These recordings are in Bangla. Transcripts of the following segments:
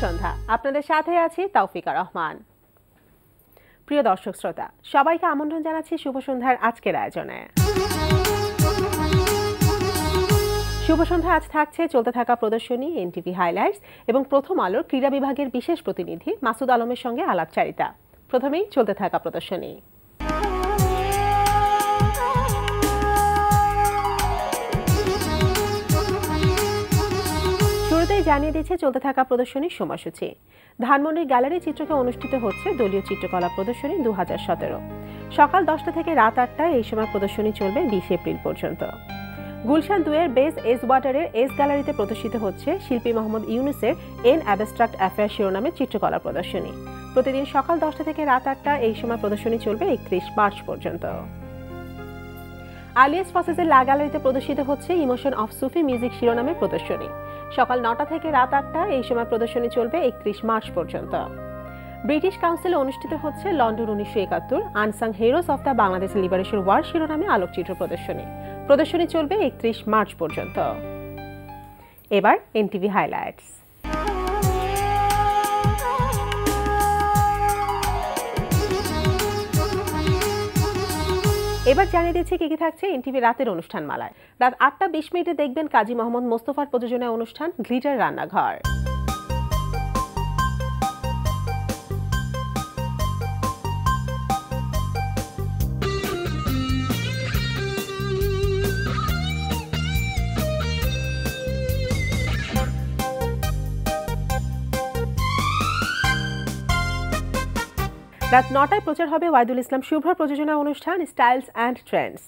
সন্ধ্যা, আপনাদের সাথে আছি তৌফিকা রহমান। প্রিয় দর্শক শ্রোতা, সবাইকে আমন্ত্রণ জানাচ্ছি শুভ সন্ধ্যার আজকের আয়োজনে। শুভ সন্ধ্যা আজ থাকছে চলতে থাকা প্রদর্শনী, এনটিভি হাইলাইটস এবং প্রথম আলোর ক্রীড়া বিভাগের বিশেষ প্রতিনিধি মাসুদ আলমের সঙ্গে আলাপচারিতা। প্রথমেই চলতে থাকা প্রদর্শনী। শুরুতেই জানিয়ে দিচ্ছে চলতে থাকা প্রদর্শনীর সময়সূচি। ধানমন্ডির গ্যালারি চিত্রকে অনুষ্ঠিত হচ্ছে দলীয় চিত্রকলা প্রদর্শনী 2017। সকাল 10টা থেকে রাত 8টায় এই সময় প্রদর্শনী চলবে 20 এপ্রিল পর্যন্ত। গুলশান 2 এর বেস এস ওয়াটারের এস গ্যালারিতে প্রদর্শিত হচ্ছে শিল্পী মোহাম্মদ ইউনুসের এন অ্যাবস্ট্রাক্ট অ্যাফেয়ার শিরোনামে চিত্রকলা প্রদর্শনী। প্রতিদিন সকাল 10টা থেকে রাত 8টা এই সময় প্রদর্শনী চলবে 31 মার্চ পর্যন্ত। আলিয়াস ফসেসের লা গ্যালারিতে প্রদর্শিত হচ্ছে ইমোশন অফ সুফি মিউজিক শিরোনামে প্রদর্শনী। সকাল 9টা থেকে রাত 8টা এই সময় প্রদর্শনী চলবে 31 মার্চ পর্যন্ত। ব্রিটিশ কাউন্সিলে অনুষ্ঠিত হচ্ছে London 1971 unsung heroes of the Bangladesh liberation war শিরোনামে আলোকচিত্র প্রদর্শনী। প্রদর্শনী চলবে 31 মার্চ পর্যন্ত। এবার এনটিভি হাইলাইটস। এবার জানিয়ে দিচ্ছি কি কি থাকছে এনটিভি রাতের অনুষ্ঠান মালায়। রাত 8টা 20 মিনিটে দেখবেন কাজী মোহাম্মদ মোস্তফার প্রযোজনায় অনুষ্ঠান গ্লিটার রান্নাঘর। রাত 9টায় প্রচার হবে ওয়াইদুল ইসলাম শুভ্র প্রযোজনা অনুষ্ঠান স্টাইলস অ্যান্ড ট্রেন্ডস।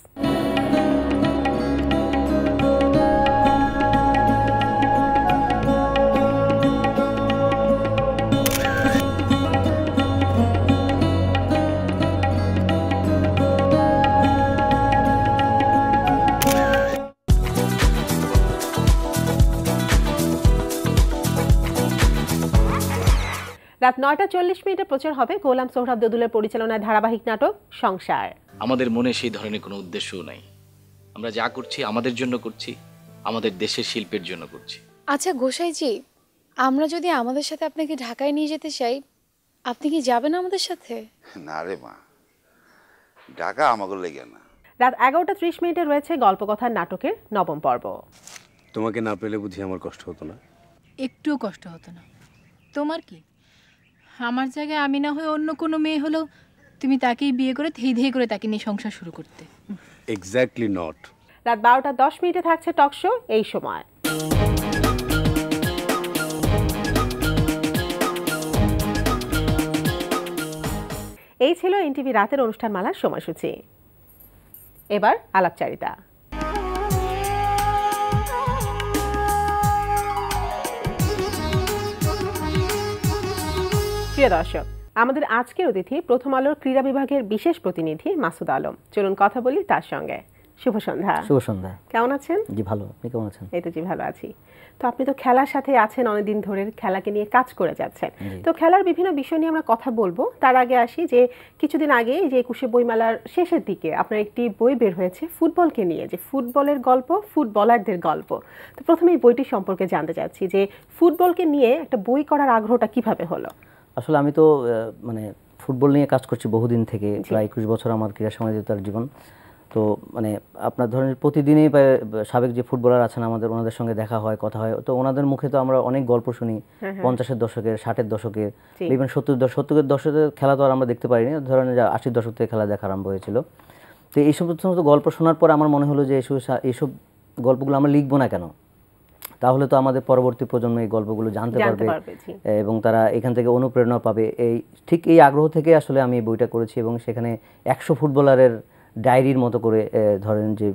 রাত 9টা 40 মিনিটে প্রচার হবে গোলাম সোহরাব দদুলের পরিচালনায় ধারাবাহিক নাটক সংসার। আমাদের মনে সেই ধরনের কোনো উদ্দেশ্যও নাই। আমরা যা করছি আমাদের জন্য করছি, আমাদের দেশের শিল্পের জন্য করছি। আচ্ছা গোসাইজি, আমরা যদি আমাদের সাথে আপনাকে ঢাকায় নিয়ে যেতে চাই, আপনি কি যাবেন আমাদের সাথে? না রে মা, ঢাকা আমাকে লেগে না। রাত 11টা 30 মিনিটে রয়েছে গল্পকথার নাটকের নবম পর্ব। তোমাকে না পেলে বুঝি আমার কষ্ট হতো না? একটুও কষ্ট হতো না। তোমার কি? আমার জায়গায় আমি না হয়ে অন্য কোনো মেয়ে হলো, তুমি তাকেই বিয়ে করে ধেই ধেই করে তাকে নিয়ে সংসার শুরু করতে। Exactly not. রাত 12টা 10 মিনিটে থাকছে টক শো এই সময়। এই ছিল এনটিভি রাতের অনুষ্ঠান মালার সময়সূচি। এবার আলাপচারিতা। প্রিয় দর্শক, আমাদের আজকের অতিথি প্রথম আলোর ক্রীড়া বিভাগের বিশেষ প্রতিনিধি মাসুদ আলম। চলুন কথা বলি তার সঙ্গে। শুভ সন্ধ্যা। শুভ সন্ধ্যা। কেমন আছেন? জি ভালো, আপনি কেমন আছেন? এই তো জি ভালো আছি। তো আপনি তো খেলার সাথে আছেন, অনেকদিন ধরে খেলাকে নিয়ে কাজ করে যাচ্ছেন। তো খেলার বিভিন্ন বিষয় নিয়ে আমরা কথা বলবো। তার আগে আসি যে কিছুদিন আগে যে 21শে বইমেলার শেষের দিকে আপনার একটি বই বের হয়েছে ফুটবলকে নিয়ে, যে ফুটবলের গল্প, ফুটবলারদের গল্প। তো প্রথমে এই বইটি সম্পর্কে জানতে চাচ্ছি যে ফুটবলকে নিয়ে একটা বই করার আগ্রহটা কিভাবে হলো? আসলে আমি তো মানে ফুটবল নিয়ে কাজ করছি বহুদিন থেকে, প্রায় 21 বছর আমার ক্রীড়া সমাজতার জীবন। তো মানে আপনার ধরেন প্রতিদিনই সাবেক যে ফুটবলার আছেন আমাদের, ওনাদের সঙ্গে দেখা হয়, কথা হয়। তো ওনাদের মুখে তো আমরা অনেক গল্প শুনি, 50-এর দশকের, 60-এর দশকের, ইভেন 70-এর দশকের খেলা তো আর আমরা দেখতে পারিনি, ধরেন যে 80-র দশক থেকে খেলা দেখা আরম্ভ হয়েছিল। তো এই সমস্ত গল্প শোনার পর আমার মনে হলো যে এইসব গল্পগুলো আমরা লিখবো না কেন? তাহলে তো আমাদের পরবর্তী প্রজন্ম এই গল্পগুলো জানতে পারবে এবং তারা এখান থেকে অনুপ্রেরণা পাবে। এই আগ্রহ থেকে আসলে আমি এই বইটা করেছি এবং সেখানে 100 ফুটবলারের ডায়েরির মতো করে ধরেন যে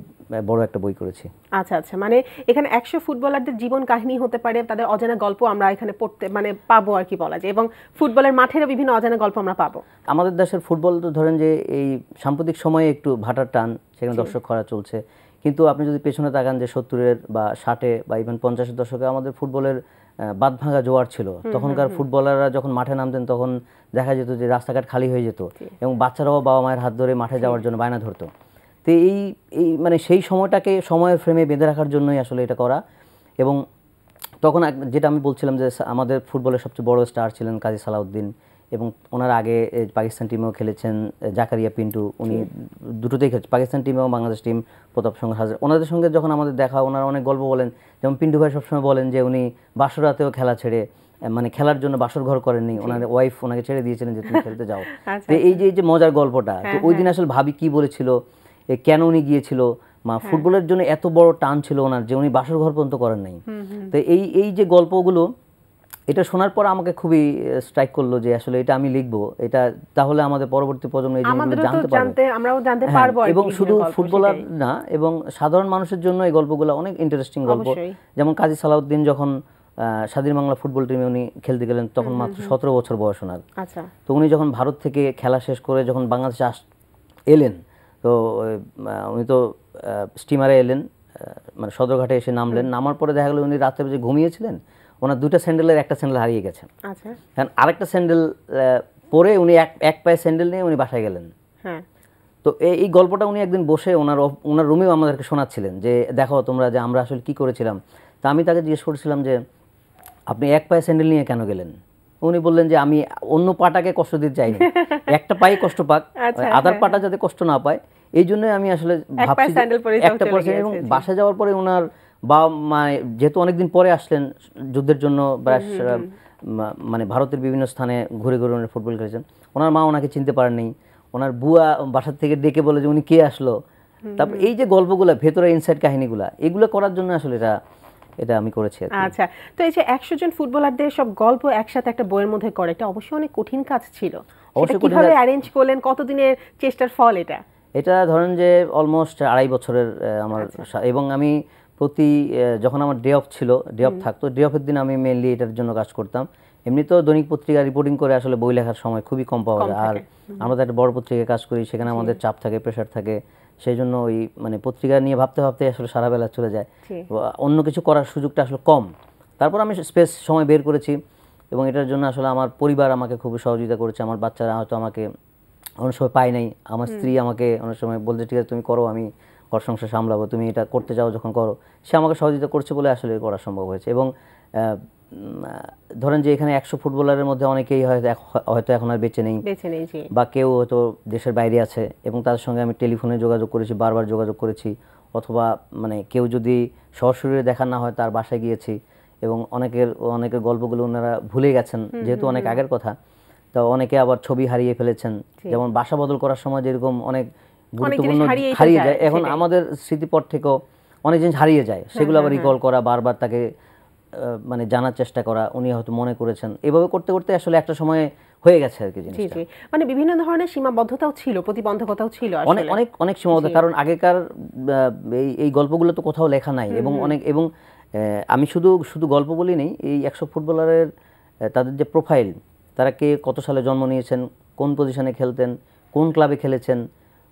বড় একটা বই করেছি। আচ্ছা আচ্ছা, মানে এখানে 100 ফুটবলারদের জীবন কাহিনী হতে পারে, তাদের অজানা গল্প আমরা এখানে পড়তে মানে পাবো আর কি বলা যায়, এবং ফুটবলের মাঠেরও বিভিন্ন অজানা গল্প আমরা পাবো। আমাদের দেশের ফুটবল তো ধরেন যে এই সাম্প্রতিক সময়ে একটু ভাটার টান, সেখানে দর্শক খরা চলছে, কিন্তু আপনি যদি পেছনে তাকান যে 70-এর বা 60-এ বা ইভেন 50-এর দশকে আমাদের ফুটবলের বাদ ভাঙা জোয়ার ছিল। তখনকার ফুটবলাররা যখন মাঠে নামতেন তখন দেখা যেত যে রাস্তাঘাট খালি হয়ে যেত এবং বাচ্চারাও বাবা মায়ের হাত ধরে মাঠে যাওয়ার জন্য বায়না ধরতো। তো এই মানে সেই সময়টাকে সময়ের ফ্রেমে বেঁধে রাখার জন্যই আসলে এটা করা। এবং তখন যেটা আমি বলছিলাম যে আমাদের ফুটবলের সবচেয়ে বড় স্টার ছিলেন কাজী সালাউদ্দিন, এবং ওনার আগে পাকিস্তান টিমেও খেলেছেন জাকারিয়া পিন্টু, উনি দুটোতেই খেলেছেন, পাকিস্তান টিমেও বাংলাদেশ টিম, প্রতাপ শঙ্কর হাজরা। ওনাদের সঙ্গে যখন আমাদের দেখা, ওনারা অনেক গল্প বলেন, যেমন পিন্টু ভাই সবসময় বলেন যে উনি বাসর রাতেও খেলা ছেড়ে, মানে খেলার জন্য বাসর ঘর করেননি, ওনার ওয়াইফ ওনাকে ছেড়ে দিয়েছিলেন যে তুমি খেলতে যাও। তো এই যে মজার গল্পটা, তো ওই দিন আসলে ভাবি কি বলেছিল, কেন উনি গিয়েছিল, ফুটবলের জন্য এত বড় টান ছিল ওনার যে উনি বাসর ঘর পর্যন্ত করেন নাই। তো এই যে গল্পগুলো, এটা শোনার পর আমাকে খুবই স্ট্রাইক করলো যে আসলে এটা আমি লিখবো, এটা তাহলে আমাদের পরবর্তী প্রজন্ম এই জিনিসগুলো জানতে পারবে, আমরাও জানতে পারবো, এবং শুধু ফুটবলার না, এবং সাধারণ মানুষের জন্য এই গল্পগুলো অনেক ইন্টারেস্টিং গল্প। যেমন কাজী সালাউদ্দিন যখন স্বাধীন বাংলা ফুটবল টিমে উনি খেলতে গেলেন, তখন মাত্র 17 বছর বয়স ওনার। তো উনি যখন ভারত থেকে খেলা শেষ করে যখন বাংলাদেশে এলেন, তো উনি তো স্টিমারে এলেন, মানে সদরঘাটে এসে নামলেন, নামার পরে দেখা গেল উনি রাতে যে ঘুমিয়েছিলেন, ওনার দুইটা স্যান্ডেলের একটা স্যান্ডেল হারিয়ে গেছে। কারণ আরেকটা স্যান্ডেল পরে উনি এক পায়ে স্যান্ডেল নিয়ে উনি বাসায় গেলেন। তো এই গল্পটা উনি একদিন বসে ওনার রুমেও আমাদেরকে শোনাচ্ছিলেন যে দেখো তোমরা যে আমরা আসলে কি করেছিলাম। তা আমি তাকে জিজ্ঞেস করেছিলাম যে আপনি এক পায়ে স্যান্ডেল নিয়ে কেন গেলেন? উনি বললেন যে আমি অন্য পাটাকে কষ্ট দিতে চাইনি, একটা পায়ে কষ্ট পাক, আদার পাটা যাতে কষ্ট না পায়, এই জন্য আমি আসলে ভাবছি একটা পরে। এবং বাসা যাওয়ার পরে ওনার মানে যেহেতু অনেকদিন পরে আসলেন যুদ্ধের জন্য, মানে ভারতের বিভিন্ন স্থানে ঘুরে ঘুরে উনি ফুটবল খেলেছেন, ওনার মা ওনাকে চিনতে পারেননি, ওনার বুয়া বাসার থেকে ডেকে বলে যে উনি কে আসলো। তারপর এই যে গল্পগুলো, ভেতরে ইনসাইড কাহিনীগুলো, এগুলো করার জন্য আসলে এটা আমি করেছি। আচ্ছা, তো এই যে 100 জন ফুটবলারদের সব গল্প একসাথে একটা বইয়ের মধ্যে করে, এটা অবশ্যই অনেক কঠিন কাজ ছিল। সেটা কিভাবে অ্যারেঞ্জ করলেন, কতদিনের চেষ্টার ফল এটা? ধরেন যে অলমোস্ট 2.5 বছরের আমার, এবং আমি যখন আমার ডে অফ থাকতো, ডে অফের দিন আমি মেইনলি এটার জন্য কাজ করতাম। এমনি তো দৈনিক পত্রিকা রিপোর্টিং করে আসলে বই লেখার সময় খুবই কম পাওয়া যায়, আর আমরা তো একটা বড় পত্রিকায় কাজ করি, সেখানে আমাদের চাপ থাকে, প্রেশার থাকে, সেই জন্য ওই মানে পত্রিকা নিয়ে ভাবতে ভাবতে আসলে সারা বেলা চলে যায়, অন্য কিছু করার সুযোগটা আসলে কম। তারপর আমি সময় বের করেছি, এবং এটার জন্য আসলে আমার পরিবার আমাকে খুবই সহযোগিতা করেছে। আমার বাচ্চারা হয়তো আমাকে অনেক সময় পায় নাই, আমার স্ত্রী আমাকে অনেক সময় বলছে ঠিক আছে তুমি করো, আমি ঘর সংসার সামলাবো, তুমি এটা করতে চাও যখন করো। সে আমাকে সহযোগিতা করছে বলে আসলে করা সম্ভব হয়েছে। এবং ধরেন যে এখানে 100 ফুটবলারের মধ্যে অনেকেই হয়তো এখন আর বেঁচে নেই, বা কেউ হয়তো দেশের বাইরে আছে, এবং তাদের সঙ্গে আমি টেলিফোনে যোগাযোগ করেছি, বারবার যোগাযোগ করেছি, অথবা মানে কেউ যদি সরাসরি দেখা না হয় তার বাসায় গিয়েছি, এবং অনেকের গল্পগুলো ওনারা ভুলে গেছেন, যেহেতু অনেক আগের কথা। তো অনেকে আবার ছবি হারিয়ে ফেলেছেন, যেমন বাসা বদল করার সময় যেরকম অনেক গুরুত্বপূর্ণ হারিয়ে যায়, এখন আমাদের স্মৃতিপট থেকেও অনেক জিনিস হারিয়ে যায়, সেগুলো আবার রিকল করা, বারবার তাকে মানে জানার চেষ্টা করা, উনি হয়তো মনে করেছেন। এভাবে করতে করতে আসলে একটা সময় হয়ে গেছে আর কি জিনিসটা। মানে বিভিন্ন ধরনের সীমাবদ্ধতাও ছিল, প্রতিবন্ধকতাও ছিল, অনেক সীমাবদ্ধতা, কারণ আগেকার এই গল্পগুলো তো কোথাও লেখা নাই, এবং আমি শুধু গল্প বলি নেই, এই 100 ফুটবলারের তাদের যে প্রোফাইল, তারা কে কত সালে জন্ম নিয়েছেন, কোন পজিশনে খেলতেন, কোন ক্লাবে খেলেছেন,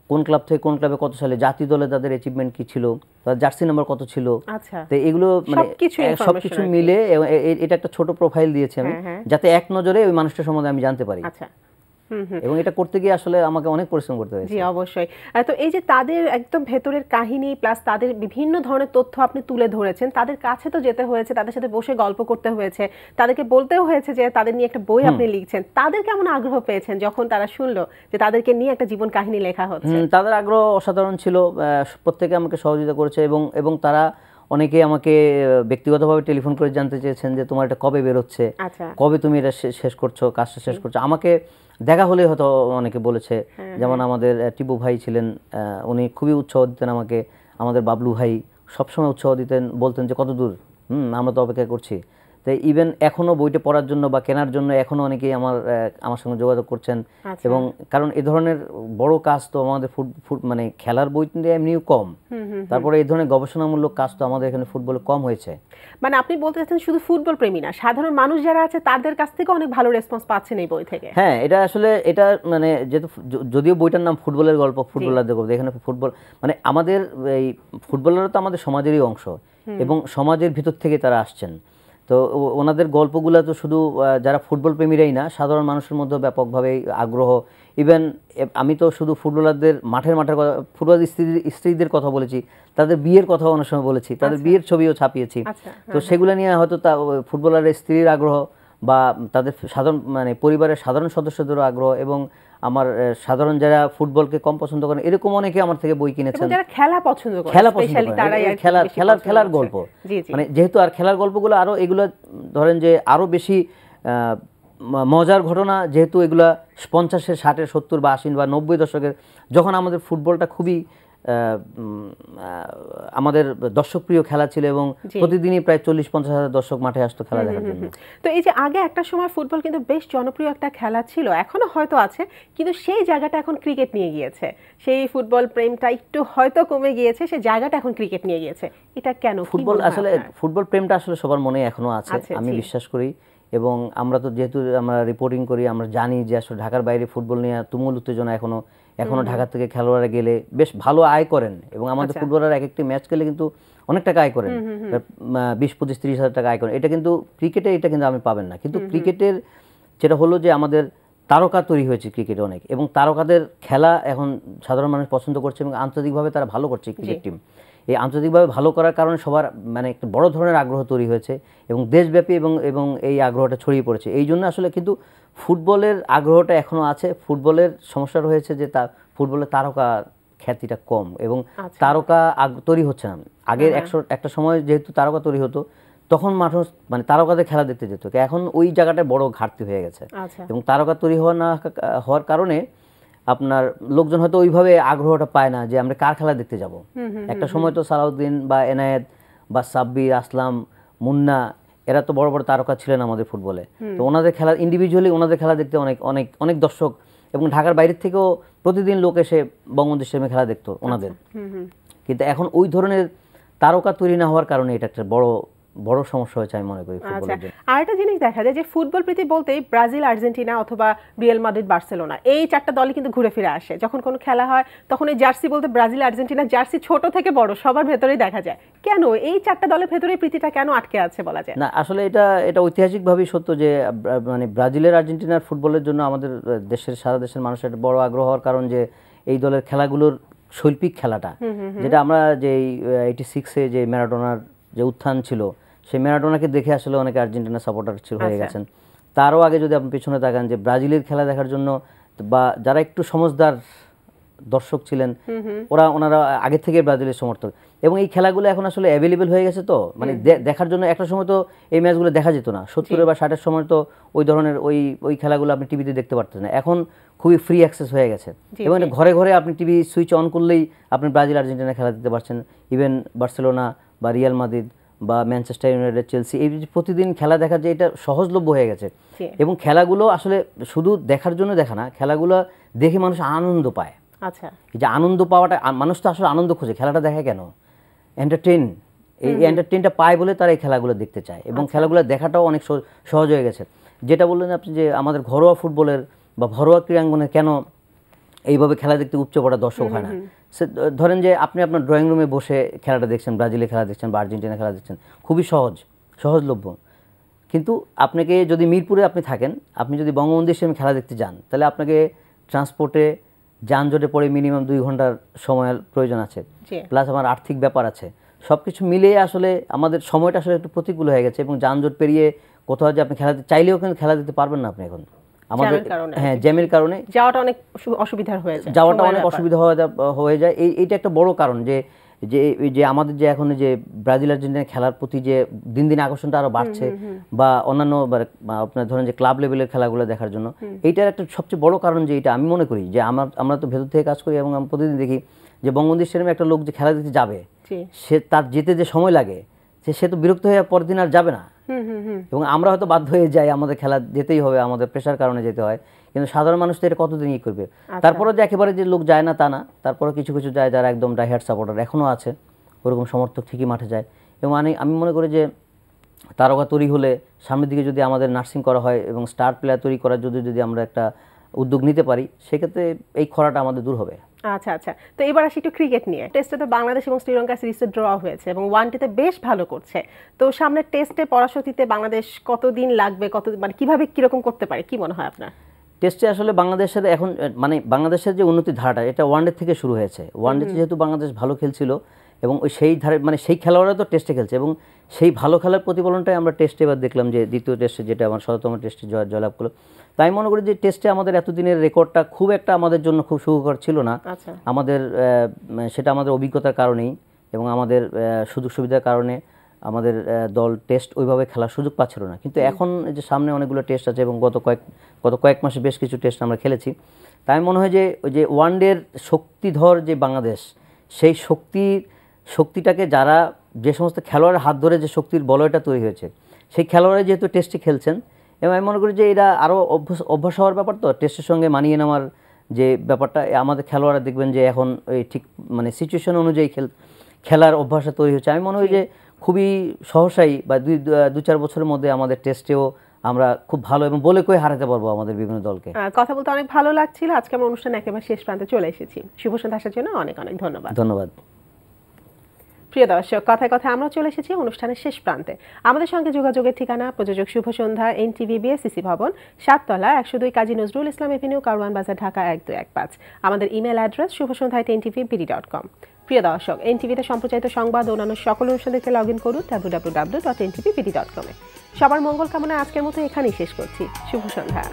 কোন ক্লাব থেকে কোন ক্লাবে কত সালে, জাতীয় দলে তাদের অ্যাচিভমেন্ট কি ছিল, তার জার্সি নাম্বার কত ছিল, তো এগুলো মানে সবকিছু মিলে এটা একটা ছোট প্রোফাইল দিয়েছি আমি, যাতে এক নজরে ওই মানুষটার সম্বন্ধে আমি জানতে পারি। এবং এটা করতে গিয়ে আসলে আমাকে অনেক পরিশ্রম করতে হয়েছে। জি অবশ্যই। তো এই যে তাদের একদম ভেতরের কাহিনী প্লাস তাদের বিভিন্ন ধরনের তথ্য আপনি তুলে ধরেছেন, তাদের কাছে তো যেতে হয়েছে, তাদের সাথে বসে গল্প করতে হয়েছে, তাদেরকে বলতেও হয়েছে যে তাদের নিয়ে একটা বই আপনি লিখছেন। তাদের কেমন আগ্রহ পেয়েছেন যখন তারা শুনলো যে তাদেরকে নিয়ে একটা জীবন কাহিনী লেখা হচ্ছে? তাদের আগ্রহ অসাধারণ ছিল, প্রত্যেকে আমাকে সহযোগিতা করেছে, এবং তারা অনেকে আমাকে ব্যক্তিগতভাবে টেলিফোন করে জানতে চেয়েছেন যে তোমার এটা কবে বেরোচ্ছে, কবে তুমি এটা শেষ করছো, কাজটা শেষ করছো। আমাকে দেখা হলে হয়তো অনেকে বলেছে, যেমন আমাদের টিপু ভাই ছিলেন, উনি খুবই উৎসাহ দিতেন আমাকে, আমাদের বাবলু ভাই সবসময় উৎসাহ দিতেন, বলতেন যে কত দূর, আমরা তো অপেক্ষা করছি। তাই ইভেন এখনও বইটা পড়ার জন্য বা কেনার জন্য এখনও অনেকেই আমার সঙ্গে যোগাযোগ করছেন। এবং কারণ এই ধরনের বড় কাজ তো আমাদের মানে খেলার বই এমনিও কম, তারপরে এই ধরনের গবেষণামূলক কাজ তো আমাদের এখানে ফুটবলে কম হয়েছে। মানে আপনি বলতে চাচ্ছেন শুধু ফুটবল প্রেমী না, সাধারণ মানুষ যারা আছে তাদের কাছ থেকে অনেক ভালো রেসপন্স পাচ্ছেন এই বই থেকে। হ্যাঁ, এটা আসলে এটা মানে যেহেতু যদিও বইটার নাম ফুটবলের গল্প, ফুটবলারদের গল্প, এখানে ফুটবল মানে আমাদের এই ফুটবলাররা তো আমাদের সমাজেরই অংশ, এবং সমাজের ভিতর থেকে তারা আসছেন। তো ওনাদের গল্পগুলো তো শুধু যারা ফুটবল প্রেমীরাই না, সাধারণ মানুষের মধ্যে ব্যাপকভাবে আগ্রহ। ইভেন আমি তো শুধু ফুটবলারদের মাঠের ফুটবল স্ত্রীদের কথা বলেছি, তাদের বিয়ের কথাও অনেক সময় বলেছি, তাদের বিয়ের ছবিও ছাপিয়েছি। তো সেগুলো নিয়ে হয়তো ফুটবলারের স্ত্রীর আগ্রহ বা তাদের সাধারণ মানে পরিবারের সাধারণ সদস্যদেরও আগ্রহ, এবং আমার সাধারণ যারা ফুটবলকে কম পছন্দ করেন এরকম অনেকে আমার থেকে বই কিনেছেন, যারা খেলা পছন্দ করেন, খেলার গল্প। মানে যেহেতু আর খেলার গল্পগুলো আরো এগুলো ধরেন যে আরো বেশি মজার ঘটনা, যেহেতু এগুলা 50-এর 60-এর 70 বা 80 বা 90 দশকের, যখন আমাদের ফুটবলটা খুবই আমাদের দর্শকপ্রিয় খেলা ছিল এবং প্রতিদিনই প্রায় 40-50 হাজার দর্শক মাঠে আসতো খেলা দেখার জন্য। তো এই যে আগে একটা সময় ফুটবল কিন্তু বেশ জনপ্রিয় একটা খেলা ছিল, এখনো হয়তো আছে, কিন্তু সেই জায়গাটা এখন ক্রিকেট নিয়ে গিয়েছে। সেই ফুটবল প্রেমটা একটু হয়তো কমে গিয়েছে, সেই জায়গাটা এখন ক্রিকেট নিয়ে গিয়েছে। এটা কেন? ফুটবল আসলে ফুটবল প্রেমটা আসলে সবার মনে এখনো আছে, আমি বিশ্বাস করি। এবং আমরা তো যেহেতু আমরা রিপোর্টিং করি, আমরা জানি যে আসলে ঢাকার বাইরে ফুটবল নিয়ে তুমুল উত্তেজনা এখনো ঢাকা থেকে খেলোয়াড়রা গেলে বেশ ভালো আয় করেন, এবং আমাদের ফুটবলাররা এক একটি ম্যাচ খেলে কিন্তু অনেক টাকা আয় করেন, 20-25-30 হাজার টাকা আয় করেন। এটা কিন্তু ক্রিকেটে এটা কিন্তু আমি পাবেন না। কিন্তু ক্রিকেটের যেটা হলো যে আমাদের তারকা তৈরি হয়েছে ক্রিকেটে অনেক, এবং তারকাদের খেলা এখন সাধারণ মানুষ পছন্দ করছে এবং আন্তর্জাতিকভাবে তারা ভালো করছে ক্রিকেট টিম। এই আন্তর্জাতিকভাবে ভালো করার কারণে সবার মানে একটা বড় ধরনের আগ্রহ তৈরি হয়েছে এবং দেশব্যাপী এবং এই আগ্রহটা ছড়িয়ে পড়েছে। এই জন্য আসলে কিন্তু ফুটবলের আগ্রহটা এখনও আছে। ফুটবলের সমস্যা রয়েছে যে ফুটবলের তারকা খ্যাতিটা কম এবং তারকা তৈরি হচ্ছে না। আগের একটা সময় যেহেতু তারকা তৈরি হতো, তখন মানুষ মানে তারকাদের খেলা দেখতে যেত, এখন ওই জায়গাটা বড় ঘাটতি হয়ে গেছে। এবং তারকা তৈরি হওয়ার কারণে আপনার লোকজন হয়তো ওইভাবে আগ্রহটা পায় না যে আমরা কার খেলা দেখতে যাব। একটা সময় তো সালাউদ্দিন বা এনায়েত বা সাব্বির, আসলাম, মুন্না, এরা তো বড় বড় তারকা ছিলেন আমাদের ফুটবলে। তো ওনাদের খেলা ইন্ডিভিজুয়ালি ওনাদের খেলা দেখতে অনেক অনেক অনেক দর্শক এবং ঢাকার বাইরের থেকেও প্রতিদিন লোক এসে বঙ্গবন্ধু স্টেডিয়ামে খেলা দেখতো ওনাদের। কিন্তু এখন ওই ধরনের তারকা তৈরি না হওয়ার কারণে এটা একটা বড় সমস্যা হয়েছে আমি মনে করি ফুটবলের জন্য। আর একটা জিনিস দেখা যায় যে ফুটবল প্রীতি বলতেই ব্রাজিল, আর্জেন্টিনা অথবা রিয়াল মাদ্রিদ, বার্সেলোনা, এই চারটা দলই কিন্তু ঘুরে ফিরে আসে। যখন কোনো খেলা হয় তখন এই জার্সি বলতে ব্রাজিল, আর্জেন্টিনা জার্সি ছোট থেকে বড় সবার ভেতরেই দেখা যায়। কেন এই চারটা দলের ভেতরেই প্রীতিটা কেন আটকে আছে বলা যায় না? আসলে এটা ঐতিহাসিকভাবেই সত্য যে মানে ব্রাজিলের, আর্জেন্টিনার ফুটবলের জন্য আমাদের সারা দেশের মানুষের একটা বড় আগ্রহ হওয়ার কারণ যে এই দলের খেলাগুলোর শৈল্পিক খেলাটা, যেটা আমরা যে 86-এ যে ম্যারাডোনার যে উত্থান ছিল, সেই ম্যারাডোনাকে দেখে আসলে অনেকে আর্জেন্টিনা সাপোর্টার হয়ে গেছেন। তারও আগে যদি আপনি পিছনে তাকান যে ব্রাজিলের খেলা দেখার জন্য বা যারা একটু সমঝদার দর্শক ছিলেন ওনারা আগে থেকে ব্রাজিলের সমর্থক, এবং এই খেলাগুলো এখন আসলে অ্যাভেলেবেল হয়ে গেছে। তো মানে দেখার জন্য একটা সময় তো এই ম্যাচগুলো দেখা যেত না, 70 বা 60-এর সময় তো ওই ধরনের ওই খেলাগুলো আপনি টিভিতে দেখতে পারতেন না। এখন খুবই ফ্রি অ্যাক্সেস হয়ে গেছে এবং ঘরে ঘরে আপনি টিভি সুইচ অন করলেই আপনি ব্রাজিল, আর্জেন্টিনা খেলা দেখতে পাচ্ছেন। ইভেন বার্সেলোনা বা রিয়াল মাদ্রিদ বা ম্যানচেস্টার ইউনাইটেড, চেলসি, এই প্রতিদিন খেলা দেখা যে এটা সহজলভ্য হয়ে গেছে। এবং খেলাগুলো আসলে শুধু দেখার জন্য দেখা না, খেলাগুলো দেখে মানুষ আনন্দ পায়। এই যে আনন্দ পাওয়াটা, মানুষ তো আসলে আনন্দ খোঁজে, খেলাটা দেখে কেন? এই এন্টারটেইনটা পায় বলে তারা এই খেলাগুলো দেখতে চায় এবং খেলাগুলো দেখাটাও অনেক সহজ হয়ে গেছে। যেটা বললেন আপনি যে আমাদের ঘরোয়া ফুটবলের বা ঘরোয়া ক্রীড়াঙ্গনে কেন এইভাবে খেলা দেখতে উপচে পড়া দর্শক হয় না? সে ধরেন যে আপনি আপনার ড্রয়িং রুমে বসে খেলাটা দেখছেন, ব্রাজিলের খেলা দেখছেন বা আর্জেন্টিনা খেলা দেখছেন, খুবই সহজলভ্য। কিন্তু আপনাকে যদি মিরপুরে আপনি থাকেন, আপনি যদি বঙ্গবন্ধু স্টেডিয়ামে খেলা দেখতে যান, তাহলে আপনাকে ট্রান্সপোর্টে যানজটে পড়ে মিনিমাম 2 ঘন্টার সময়ের প্রয়োজন আছে, প্লাস আমার আর্থিক ব্যাপার আছে। সব কিছু মিলিয়ে আসলে আমাদের সময়টা আসলে একটু প্রতিকূল হয়ে গেছে এবং যানজট পেরিয়ে কোথাও যে আপনি খেলা চাইলেও কিন্তু খেলা দিতে পারবেন না আপনি এখন আমাদের। হ্যাঁ, জ্যামের কারণে যাওয়াটা অনেক অসুবিধা হয়ে যায়। এইটা একটা বড় কারণ যে আমাদের যে এখন যে ব্রাজিল, আর্জেন্টিনা খেলার প্রতি যে দিন দিন আকর্ষণটা আরো বাড়ছে বা অন্যান্য আপনার ধরেন যে ক্লাব লেভেলের খেলাগুলো দেখার জন্য, এইটার একটা সবচেয়ে বড় কারণ যে এটা আমি মনে করি যে আমরা তো ভেতর থেকে কাজ করি এবং আমি প্রতিদিন দেখি যে বঙ্গবন্ধু স্টেডিয়ামে একটা লোক যে খেলা দেখতে যাবে, সে তার যেতে যে সময় লাগে সে তো বিরক্ত হয়ে পরের দিন আর যাবে না। এবং আমরা হয়তো বাধ্য হয়ে যাই, আমাদের খেলা যেতেই হবে, আমাদের প্রেশার কারণে যেতে হয়। কিন্তু সাধারণ মানুষ তো এটা কতদিন করবে? তারপরে যে একেবারে যে লোক যায় না তা না, তারপরে কিছু কিছু যায় যারা একদম ডাইহার্ড সাপোর্টার এখনও আছে, ওরকম সমর্থক ঠিকই মাঠে যায়। এবং আমি মনে করি যে তারকা তৈরি হলে সামনের দিকে যদি আমাদের নার্সিং করা হয় এবং স্টার প্লেয়ার তৈরি করার যদি আমরা একটা উদ্যোগ নিতে পারি, সেক্ষেত্রে এই খরাটা আমাদের দূর হবে। আচ্ছা আচ্ছা, তো এবার আসি একটু ক্রিকেট নিয়ে। টেস্টে তো বাংলাদেশ এবং শ্রীলঙ্কা সিরিজে ড্র হয়েছে এবং ওয়ানডেতে বেশ ভালো করছে। তো সামনে টেস্টে পরাশক্তিতে বাংলাদেশ কতদিন লাগবে, মানে কিভাবে কিরকম করতে পারে, কি মনে হয় আপনার? টেস্টে আসলে বাংলাদেশের এখন মানে বাংলাদেশের যে উন্নতির ধারাটা এটা ওয়ানডে থেকে শুরু হয়েছে। ওয়ানডেতে যেহেতু বাংলাদেশ ভালো খেলছিল এবং ওই সেই ধারে মানে সেই খেলোয়াড়রা তো টেস্টে খেলছে এবং সেই ভালো খেলার প্রতিফলনটাই আমরা টেস্টে এবার দেখলাম, যে দ্বিতীয় টেস্টে যেটা আমার ১৭তম টেস্টে জয়লাভ করলো। তাই মনে করি যে টেস্টে আমাদের এতদিনের রেকর্ডটা খুব একটা আমাদের জন্য খুব সুখকর ছিল না। আমাদের সেটা আমাদের অভিজ্ঞতার কারণেই এবং আমাদের সুযোগ সুবিধার কারণে আমাদের দল টেস্ট ওইভাবে খেলার সুযোগ পাচ্ছিল না। কিন্তু এখন যে সামনে অনেকগুলো টেস্ট আছে এবং গত কয়েক মাসে বেশ কিছু টেস্ট আমরা খেলেছি। তাই মনে হয় যে ওই যে ওয়ানডের শক্তিধর যে বাংলাদেশ, সেই শক্তিটাকে যারা যে সমস্ত খেলোয়াড়ের হাত ধরে যে শক্তির বলয়টা তৈরি হয়েছে, সেই খেলোয়াড়রা যেহেতু টেস্টে খেলছেন এবং আমি মনে করি যে এরা আরও অভ্যাস হওয়ার ব্যাপার, তো টেস্টের সঙ্গে মানিয়ে নেওয়ার যে ব্যাপারটা আমাদের খেলোয়াড়রা দেখবেন যে এখন ওই ঠিক মানে সিচুয়েশন অনুযায়ী খেলার অভ্যাসটা তৈরি হচ্ছে। আমি মনে হয় যে খুবই সহসাই বা ২-৪ বছরের মধ্যে আমাদের টেস্টেও আমরা খুব ভালো এবং বলে কয়ে হারাতে পারবো আমাদের বিভিন্ন দলকে। কথা বলতে অনেক ভালো লাগছিল। আজকে আমরা অনুষ্ঠান একেবারে শেষ প্রান্তে চলে এসেছি। শুভ সন্ধ্যা আসার জন্য অনেক অনেক ধন্যবাদ। ধন্যবাদ। প্রিয় দর্শক, কথায় কথায় আমরা চলে এসেছি অনুষ্ঠানের শেষ প্রান্তে। আমাদের সঙ্গে যোগাযোগের ঠিকানা প্রযোজক শুভ সন্ধ্যা, এনটিভি বিএসসিসি ভবন, ৭ তলা, ১০২ কাজী নজরুল ইসলাম এভিনিউ, কারওয়ান বাজার, ঢাকা ১২১৫। আমাদের ইমেল অ্যাড্রেস shubhosandha@ntvbd.com। প্রিয় দর্শক, এনটিভিতে সম্প্রচারিত সংবাদ ও অন্যান্য সকল অনুষ্ঠান দেখতে লগ ইন করুন www.ntvbd.com। সবার মঙ্গল কামনায় আজকের মতো এখানেই শেষ করছি। শুভ সন্ধ্যা।